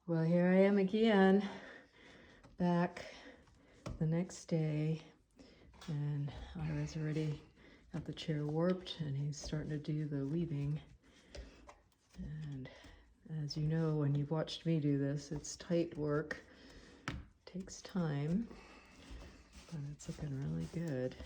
Well, here I am again, back the next day, and Ira's already got the chair warped, and he's starting to do the weaving. And as you know, when you've watched me do this, it's tight work, takes time, but it's looking really good.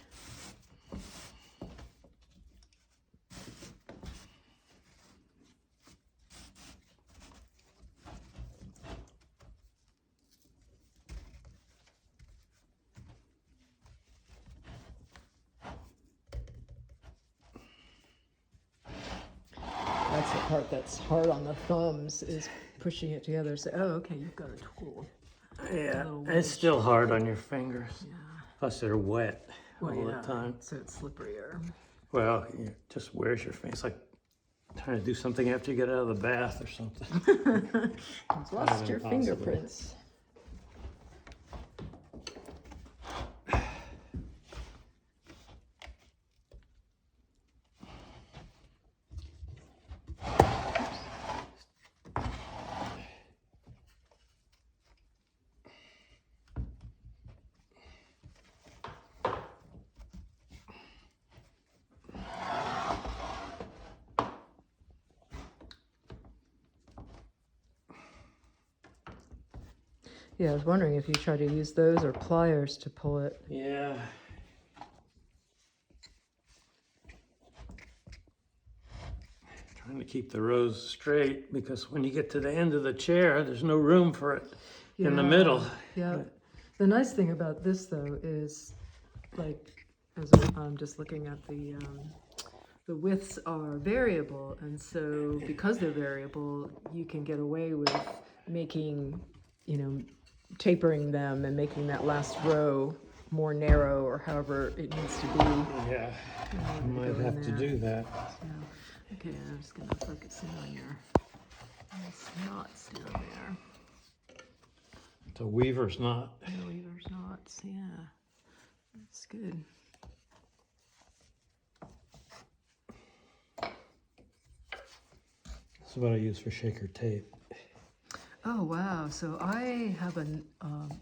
That's the part that's hard on the thumbs, is pushing it together. So, oh, okay, you've got a tool. Yeah, it's still hard on your fingers. Yeah. Plus they're wet all the yeah, time. so it's slipperier. Well, it just wears your face. It's like trying to do something after you get out of the bath or something. You've lost your fingerprints. Yeah, I was wondering if you try to use those or pliers to pull it. Yeah. Trying to keep the rows straight because when you get to the end of the chair, there's no room for it in the middle. Yeah. The nice thing about this, though, is like, as I'm just looking at the widths are variable, and so because they're variable, you can get away with making, tapering them and making that last row more narrow, or however it needs to be. Yeah, I might have to do that. So, okay, I'm just gonna focus in on your knots down there. It's a weaver's knot. The weaver's knots, yeah, that's good. That's what I use for shaker tape. Oh, wow. So I have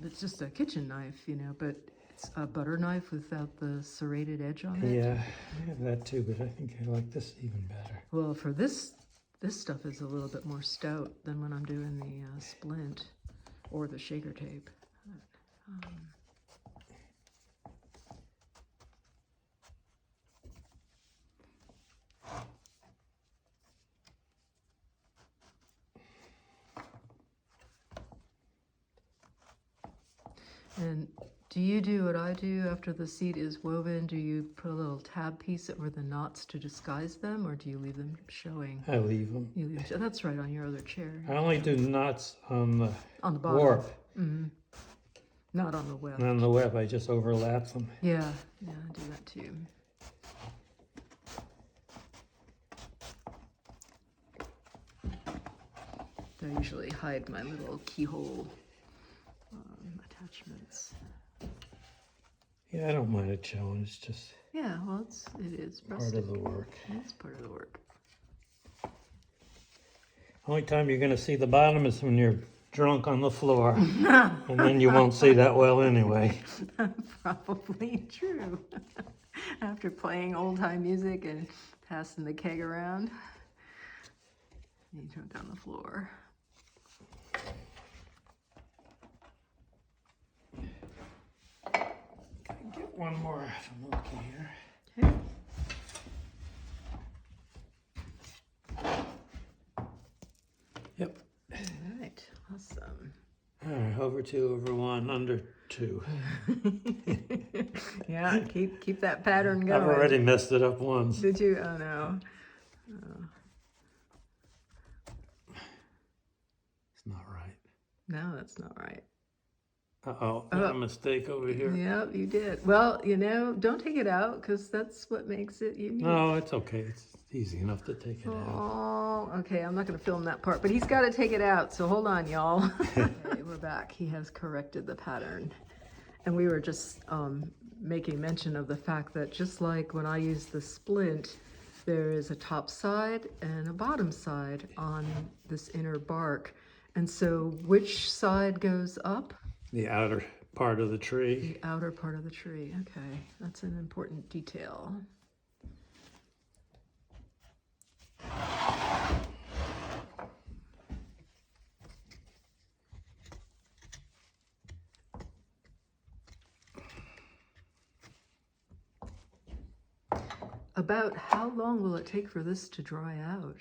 it's just a kitchen knife, but it's a butter knife without the serrated edge on it. Yeah, I have that too, but I think I like this even better. Well, for this stuff is a little bit more stout than when I'm doing the splint or the shaker tape. And do you do what I do after the seat is woven? Do you put a little tab piece over the knots to disguise them, or do you leave them showing? I leave them. You leave, that's right, on your other chair. I only do knots on the bottom. warp. Mm-hmm. Not on the web. And on the web, I just overlap them. Yeah, I do that too. I usually hide my little keyhole attachments. Yeah, I don't mind it showing. It's just well, it is part of the work. It's part of the work. Only time you're going to see the bottom is when you're drunk on the floor, and then you won't see that well anyway. Probably true. After playing old-time music and passing the keg around, you drunk on the floor. Get one more monkey here. Okay. Yep. All right, awesome. All right, over 2, over 1, under 2. Yeah, keep that pattern going. I've already messed it up once. Did you? Oh no. Oh. It's not right. No, that's not right. Uh-oh, got a mistake over here. Yep, you did. Well, don't take it out, because that's what makes it unique. No, it's okay. It's easy enough to take it out. Oh, okay, I'm not going to film that part, but he's got to take it out, so hold on, y'all. Okay, we're back. He has corrected the pattern. And we were just making mention of the fact that just like when I use the splint, there is a top side and a bottom side on this inner bark. And so which side goes up? The outer part of the tree. The outer part of the tree. Okay, that's an important detail. About how long will it take for this to dry out?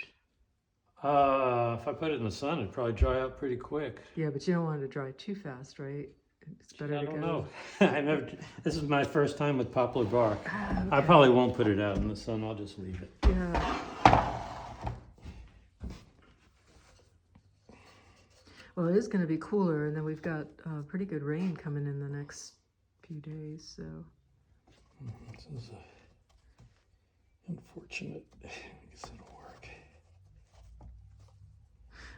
If I put it in the sun, it'd probably dry out pretty quick. Yeah, but you don't want it to dry too fast, right? It's better I to don't go. know. This is my first time with poplar bark. Ah, I okay. probably won't put it out in the sun. I'll just leave it. Yeah. Well, it is going to be cooler, and then we've got pretty good rain coming in the next few days, so. This is unfortunate. I guess it'll work.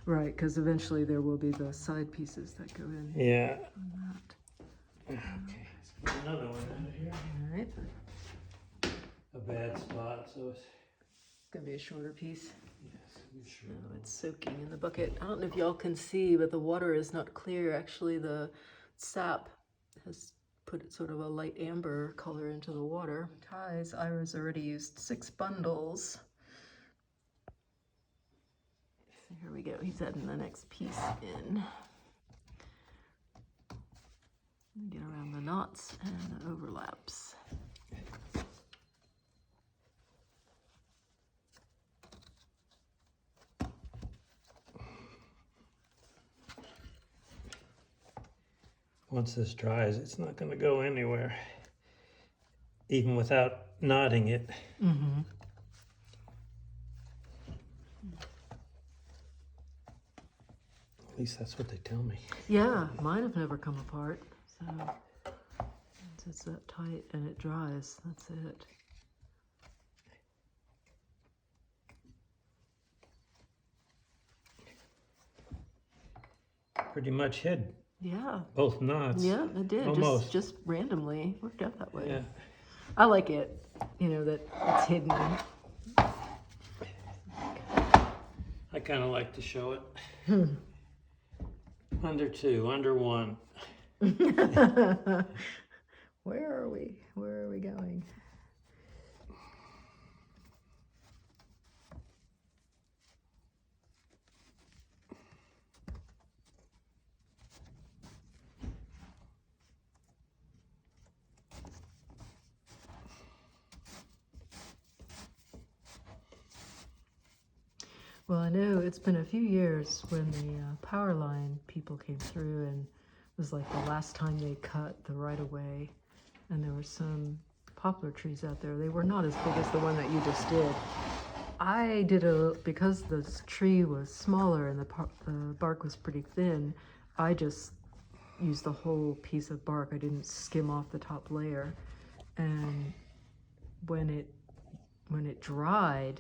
Right, because eventually there will be the side pieces that go in Yeah. on that. Okay. So another one out here. All right. A bad spot, so it's. It's going to be a shorter piece. Yes, you sure. Oh, it's soaking in the bucket. I don't know if y'all can see, but the water is not clear. Actually, the sap has put sort of a light amber color into the water. Ties, Ira's already used 6 bundles. So here we go. He's adding the next piece in. Get around the knots and the overlaps. Once this dries, it's not going to go anywhere, even without knotting it. Mm-hmm. At least that's what they tell me. Yeah, mine have never come apart. So once it's that tight and it dries, that's it. Pretty much hid Yeah. both knots. Yeah, it did. Almost. Just randomly worked out that way. Yeah. I like it, you know, that it's hidden. I kind of like to show it. Under 2, under 1. Where are we? Where are we going? Well, I know it's been a few years when the power line people came through, and it was like the last time they cut the right of way, and there were some poplar trees out there. They were not as big as the one that you just did. I did because this tree was smaller and the bark was pretty thin, I just used the whole piece of bark. I didn't skim off the top layer. And when it dried,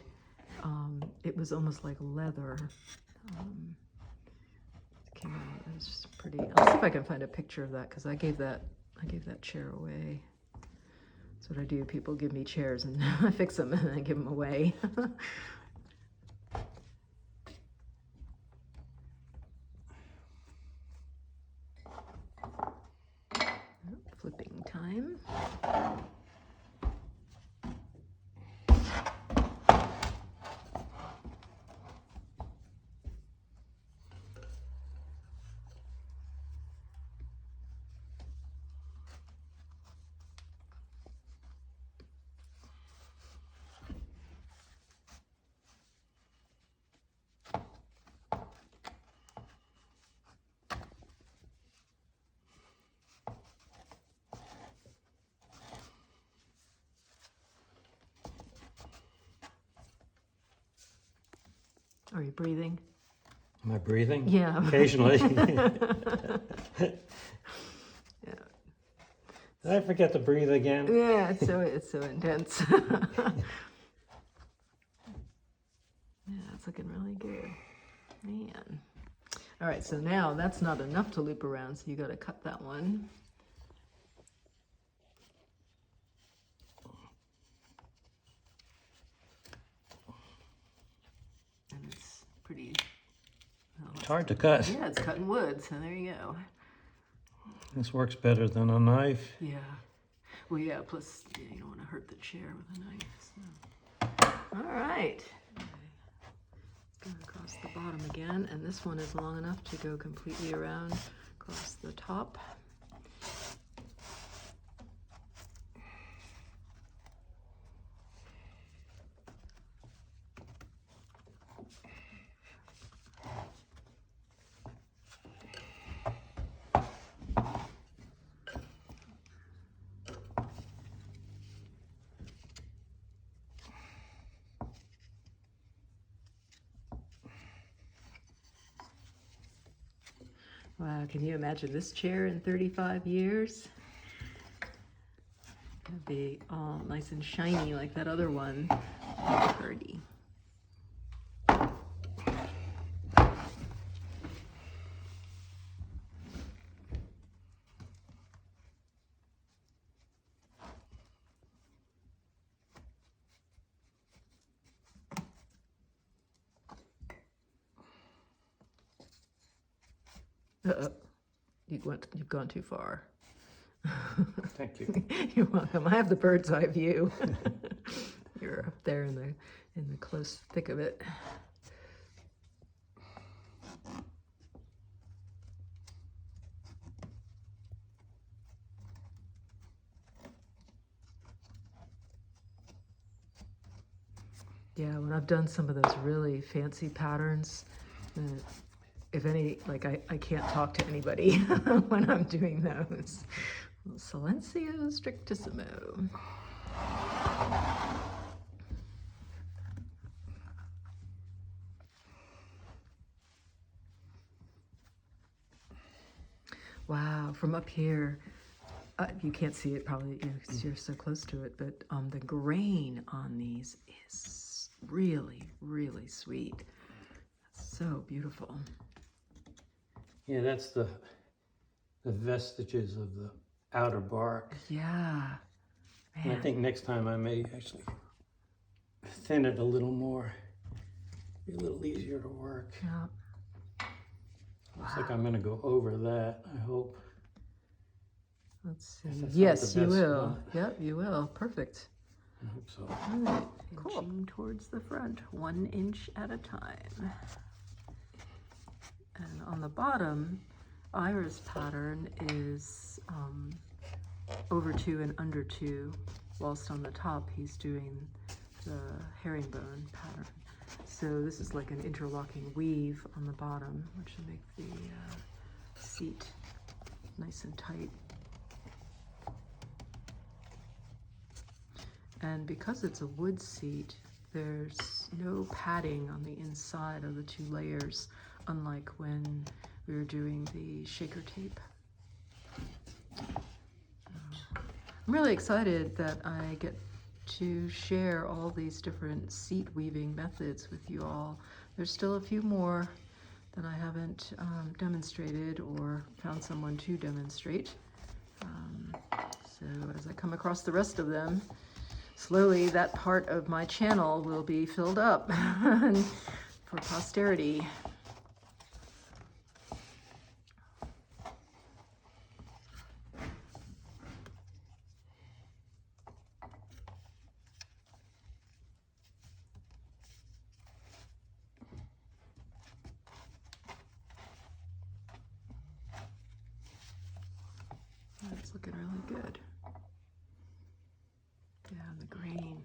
it was almost like leather. It came out, it was just pretty. I'll see if I can find a picture of that, because I gave that chair away. That's what I do. People give me chairs and I fix them and I give them away. Flipping time. Are you breathing? Am I breathing? Yeah. Occasionally. Yeah. Did I forget to breathe again? Yeah, it's so intense. Yeah, it's looking really good. Man. All right, so now that's not enough to loop around, so you got to cut that one. And it's pretty, well, hard to cut. Yeah, it's cutting wood, so there you go. This works better than a knife. Yeah. Well, yeah, plus you don't want to hurt the chair with a knife. So. All right. Go across the bottom again, and this one is long enough to go completely around across the top. Wow, can you imagine this chair in 35 years? It'll be all nice and shiny like that other one. Pretty. You've gone too far. Thank you. You're welcome. I have the bird's eye view. You're up there in the close thick of it. Yeah, when I've done some of those really fancy patterns, if any, like I can't talk to anybody when I'm doing those. Silencio strictissimo. Wow, from up here, you can't see it probably because you're so close to it, but the grain on these is really, really sweet. So beautiful. Yeah, that's the vestiges of the outer bark. Yeah. And I think next time I may actually thin it a little more. Be a little easier to work. Yeah. Looks like I'm going to go over that, I hope. Let's see. If that's Yes, not you the best will. one. Yep, you will. Perfect. I hope so. All right. Cool. Inching towards the front, 1 inch at a time. And on the bottom, Ira's pattern is over 2 and under 2, whilst on the top he's doing the herringbone pattern. So this is like an interlocking weave on the bottom, which will make the seat nice and tight. And because it's a wood seat, there's no padding on the inside of the 2 layers, unlike when we were doing the shaker tape. I'm really excited that I get to share all these different seat weaving methods with you all. There's still a few more that I haven't demonstrated or found someone to demonstrate. So as I come across the rest of them, slowly that part of my channel will be filled up for posterity. That's looking really good. Yeah, the grain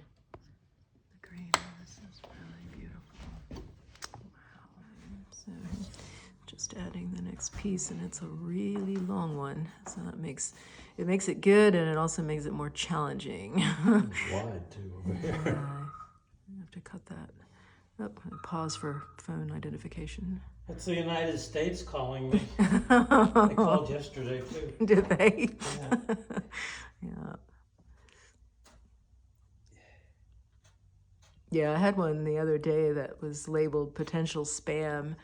on this is really beautiful. Wow. So just adding the next piece, and it's a really long one. So that makes it good, and it also makes it more challenging. It's wide too over here. I have to cut that. Oh, pause for phone identification. That's the United States calling me. They called yesterday too. Did they? Yeah. Yeah. Yeah, I had one the other day that was labeled potential spam,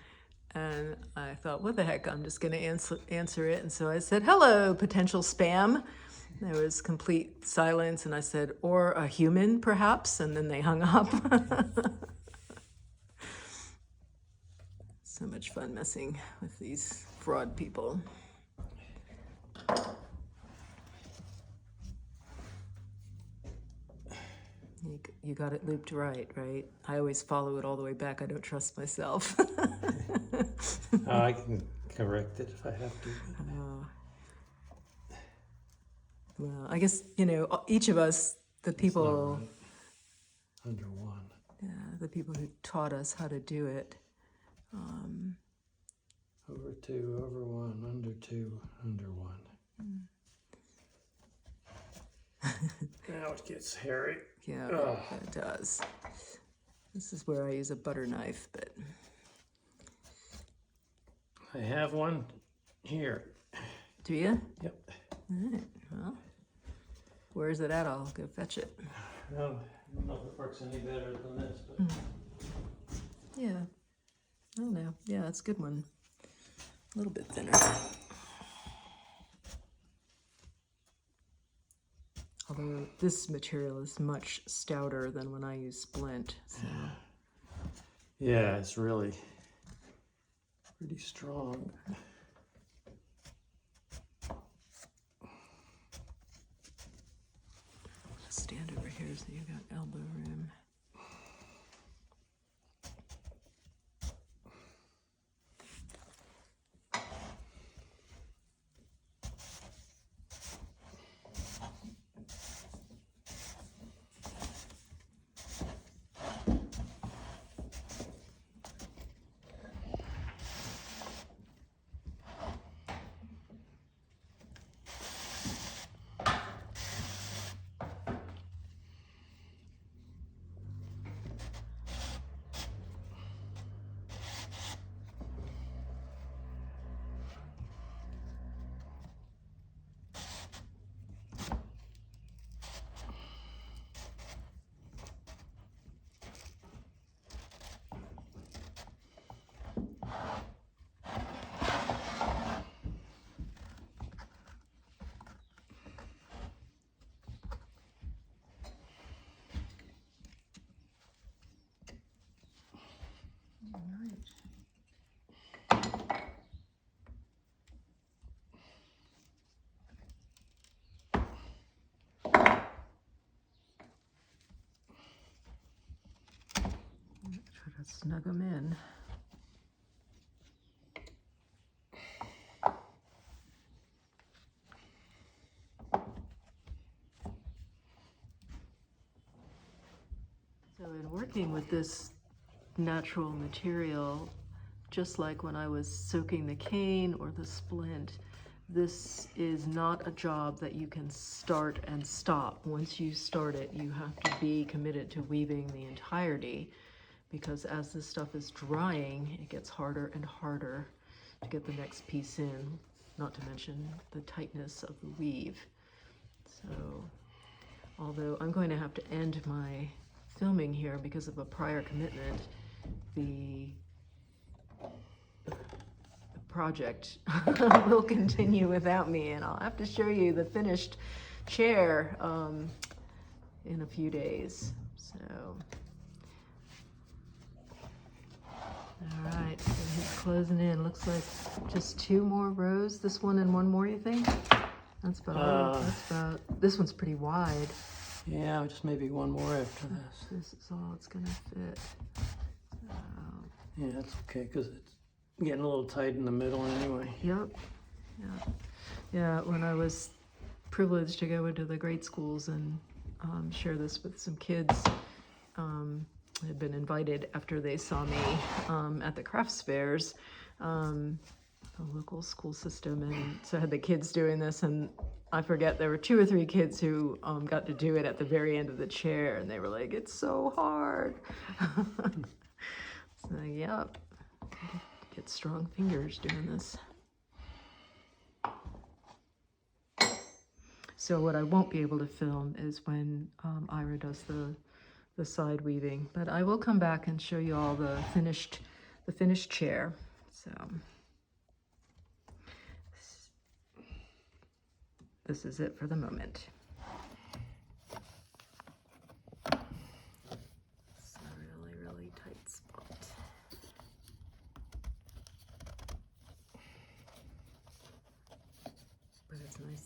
and I thought, what the heck, I'm just going to answer it. And so I said, hello, potential spam. There was complete silence, and I said, or a human, perhaps, and then they hung up. So much fun messing with these fraud people. You got it looped right? I always follow it all the way back. I don't trust myself. I can correct it if I have to. Well, I guess, you know, each of us, the people, Right. Under 1. yeah, the people who taught us how to do it. Over 2, over 1, under 2, under 1. Now it gets hairy. Yeah, Ugh. it does. This is where I use a butter knife, but I have one here. do you? Yep. All right, well, where is it at? I'll go fetch it. Well, I don't know if it works any better than this, but Yeah, I don't know. Yeah, that's a good one. A little bit thinner. Although this material is much stouter than when I use splint, so. yeah, it's really pretty strong. Stand over here so you got elbow room. Try to snug them in. So in working with this natural material, just like when I was soaking the cane or the splint, this is not a job that you can start and stop. Once you start it, you have to be committed to weaving the entirety, because as this stuff is drying, it gets harder and harder to get the next piece in, not to mention the tightness of the weave. So, although I'm going to have to end my filming here because of a prior commitment, the project will continue without me, and I'll have to show you the finished chair in a few days. So, all right, so he's closing in. Looks like just 2 more rows. This one and 1 more, you think? That's about. This one's pretty wide. Yeah, just maybe 1 more after this. This is all it's gonna fit. Yeah, that's okay, because it's getting a little tight in the middle anyway. Yep. Yeah, when I was privileged to go into the grade schools and share this with some kids, I had been invited after they saw me at the crafts fairs, the local school system, and so I had the kids doing this, and I forget, there were 2 or 3 kids who got to do it at the very end of the chair, and they were like, "It's so hard." So, yep. Get strong fingers doing this. So what I won't be able to film is when Ira does the side weaving, but I will come back and show you all the finished chair. So this is it for the moment. It's a really, really tight spot.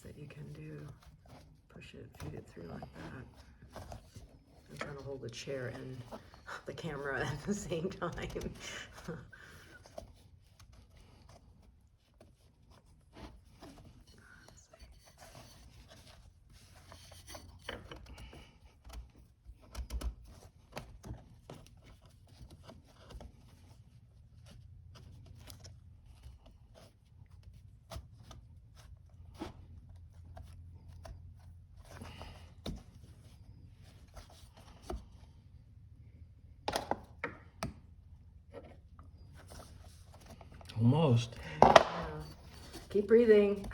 that you can do. Push it, feed it through like that. I'm trying to hold the chair and the camera at the same time. Almost. Yeah. Keep breathing.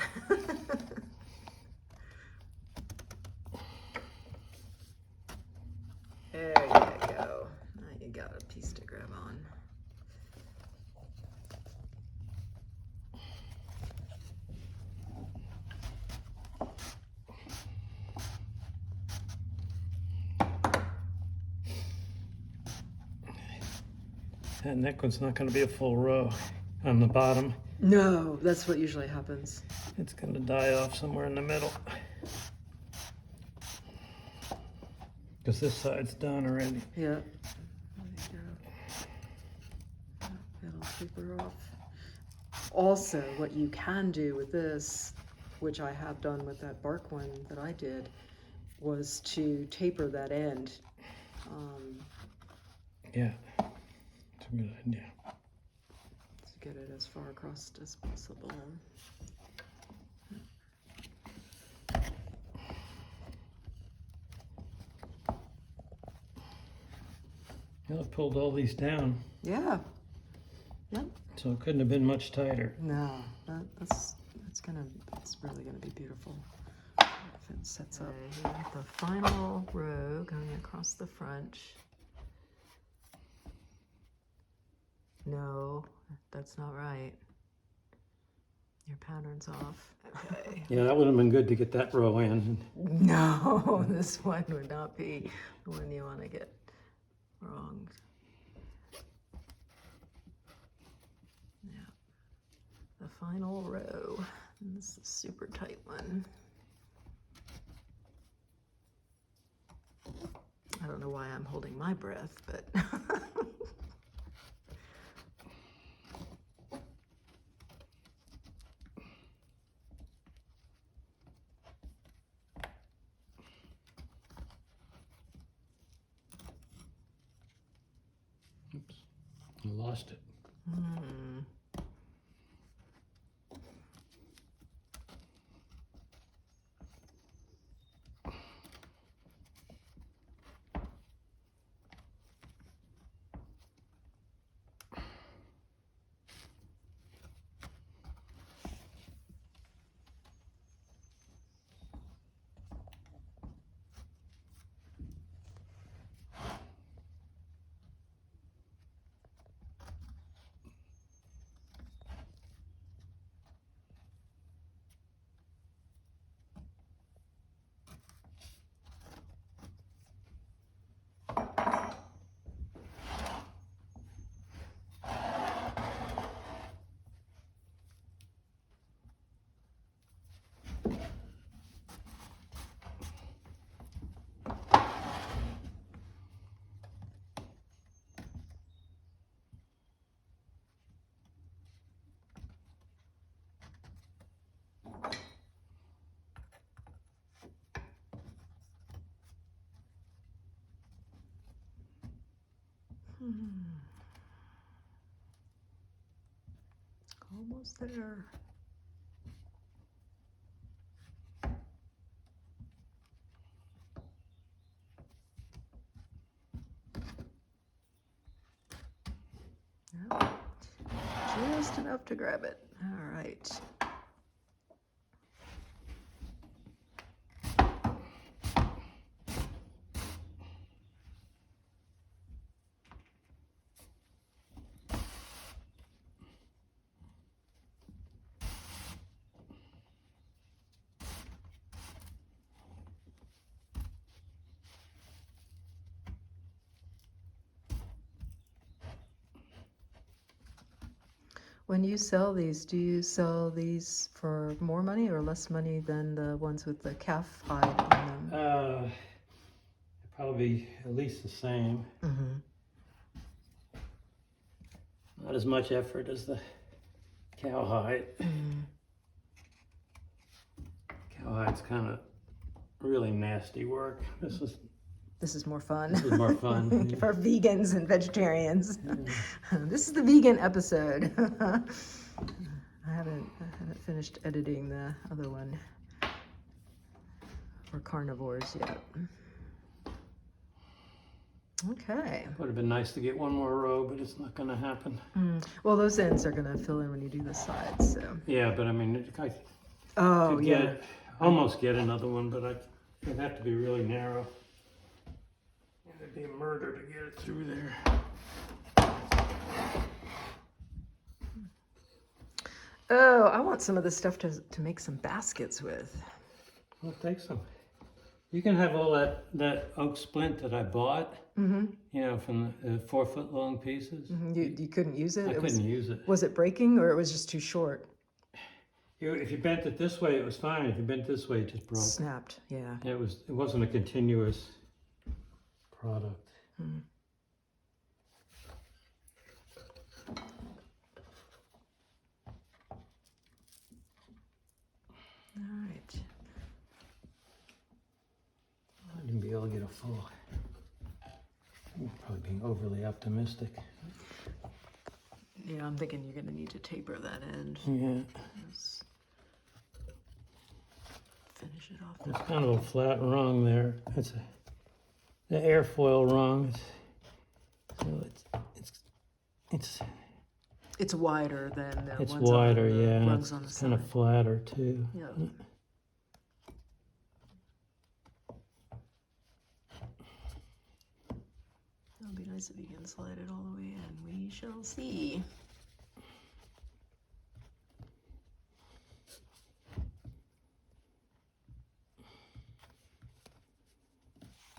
There you go. Now you got a piece to grab on. That neck one's not going to be a full row on the bottom. No, that's what usually happens. It's going to die off somewhere in the middle. Because this side's done already. Yeah. There you go. It'll taper off. Also, what you can do with this, which I have done with that bark one that I did, was to taper that end. Yeah, it's a good idea. To get it as far across as possible. Well, I pulled all these down, Yeah. Yep. so it couldn't have been much tighter. No, it's really gonna be beautiful if it sets up. The final row going across the front. No, that's not right. Your pattern's off. Okay. Yeah, that would have been good to get that row in. No, this one would not be the one you want to get wrong. Yeah. The final row. This is a super tight one. I don't know why I'm holding my breath, but Oops, I lost it. almost there. Yep. Just enough to grab it. All right. When you sell these, do you sell these for more money or less money than the ones with the calf hide on them? Probably at least the same. Mm-hmm. Not as much effort as the cowhide. Mm. Cowhide's kind of really nasty work. This This is more fun. is more fun. For vegans and vegetarians. Yeah. This is the vegan episode. I haven't finished editing the other one for carnivores yet. Okay. Would have been nice to get one more row, but it's not going to happen. Well, those ends are going to fill in when you do the sides, so. Yeah, but I mean, I Oh, could yeah. almost get another one, but it'd have to be really narrow. It'd be a murder to get it through there. Oh, I want some of this stuff to make some baskets with. Well, take some. You can have all that oak splint that I bought, you know, from the 4 foot long pieces. You couldn't use it? I couldn't use it. Was it breaking or it was just too short? If you bent it this way, it was fine. If you bent this way, it just broke. Snapped, yeah. It wasn't a continuous product. All right. I didn't be able to get a full. I'm probably being overly optimistic. Yeah, I'm thinking you're gonna need to taper that end. Yeah. Let's finish it off. It's kind of a flat rung there. It's the airfoil rung. It's wider than the It's ones wider, on the yeah. rungs on the It's kind of side. flatter too. Yeah. It'll be nice if you can slide it all the way in. We shall see.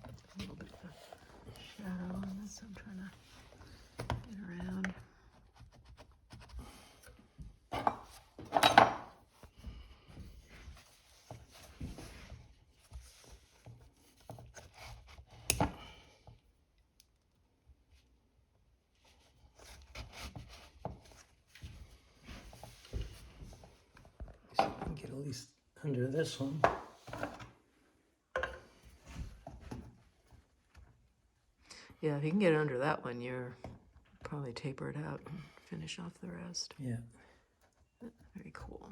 A little bit of a shadow on this. I'm trying to get around. See if I can get at least under this one. Yeah, if you can get under that one, you're probably taper it out and finish off the rest. Yeah. Very cool.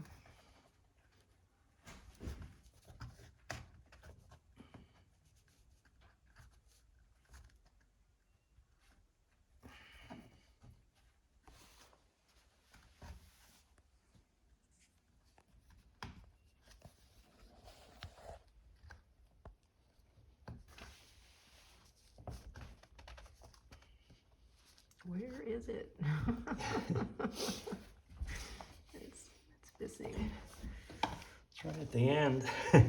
Where is it? it's missing. It's right at the end. There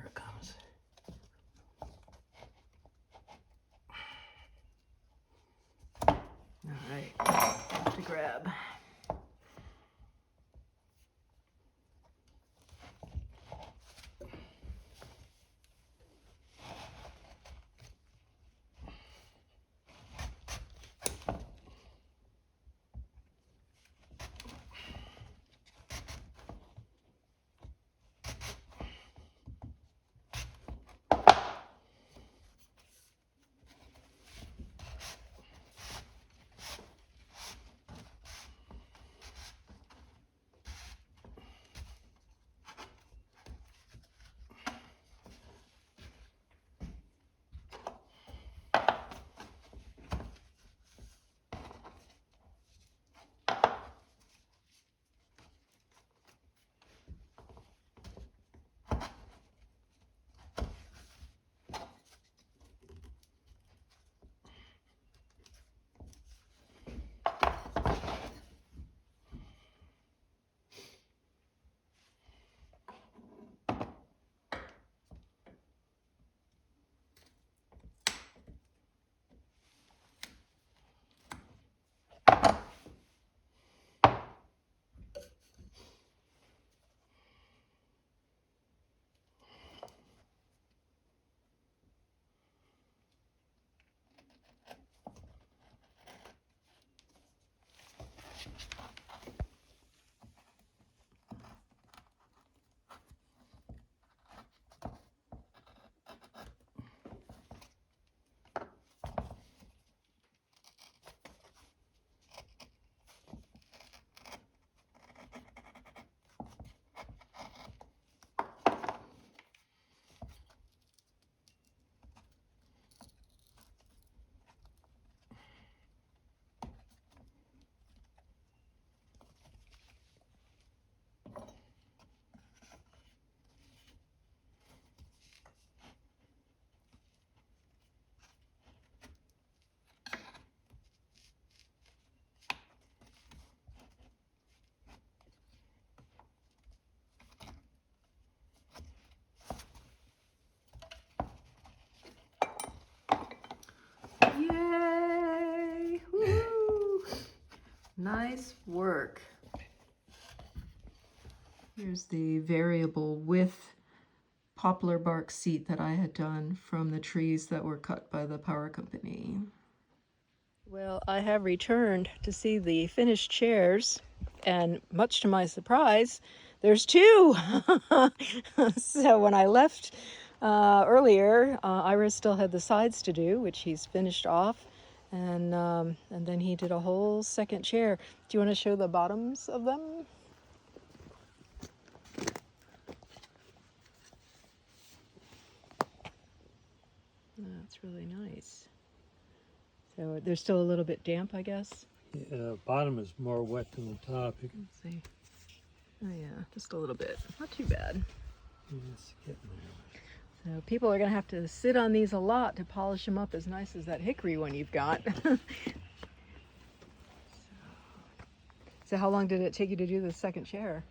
it comes. All right, to grab. Nice work. Here's the variable width poplar bark seat that I had done from the trees that were cut by the power company. Well, I have returned to see the finished chairs, and much to my surprise, there's two. So when I left earlier, Ira still had the sides to do, which he's finished off, and then he did a whole second chair. Do you want to show the bottoms of them? That's really nice. So they're still a little bit damp, I guess. Yeah, bottom is more wet than the top. You can Let's see. Oh yeah, just a little bit. Not too bad. it's getting there. So people are going to have to sit on these a lot to polish them up as nice as that hickory one you've got. So how long did it take you to do the second chair?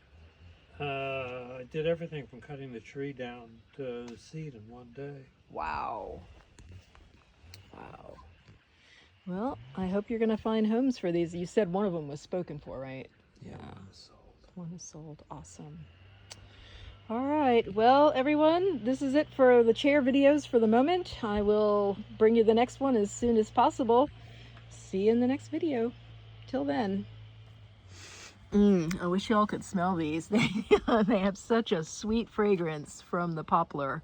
I did everything from cutting the tree down to the seat in one day. Wow. Wow. Well, I hope you're going to find homes for these. You said one of them was spoken for, right? Yeah, one is sold. One is sold. Awesome. All right. Well, everyone, this is it for the chair videos for the moment. I will bring you the next one as soon as possible. See you in the next video. Till then. I wish y'all could smell these. They have such a sweet fragrance from the poplar.